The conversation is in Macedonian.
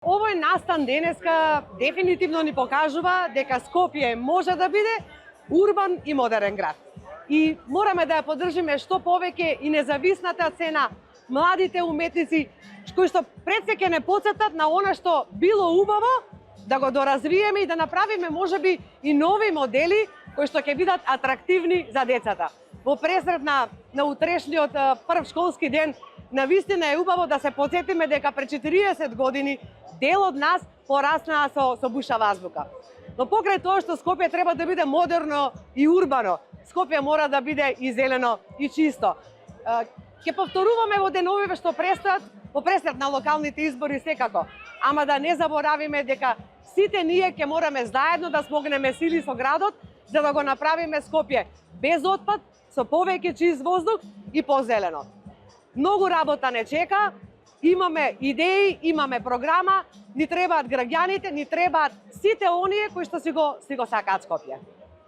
Овој настан денеска дефинитивно ни покажува дека Скопје може да биде урбан и модерен град. И мораме да ја поддржиме што повеќе и независната цена, младите уметници кои што пред се ќе не потсетат на она што било убаво, да го доразвиеме и да направиме можеби и нови модели кои што ќе бидат атрактивни за децата. Во пресред на утрешниот прв школски ден, навистина е убаво да се потсетиме дека пред 40 години дел од нас пораснаа со бушава азбука. Но покрај тоа што Скопје треба да биде модерно и урбано, Скопје мора да биде и зелено и чисто. Ќе повторуваме во деновиве што престојат, во пресред на локалните избори секако, ама да не заборавиме дека сите ние ќе мораме заедно да смогнеме сили со градот за да го направиме Скопје без отпад, со повеќе чист воздух и позелено. Многу работа не чека, имаме идеи, имаме програма, ни требаат граѓаните, ни требаат сите оние кои што си го сакаат Скопје.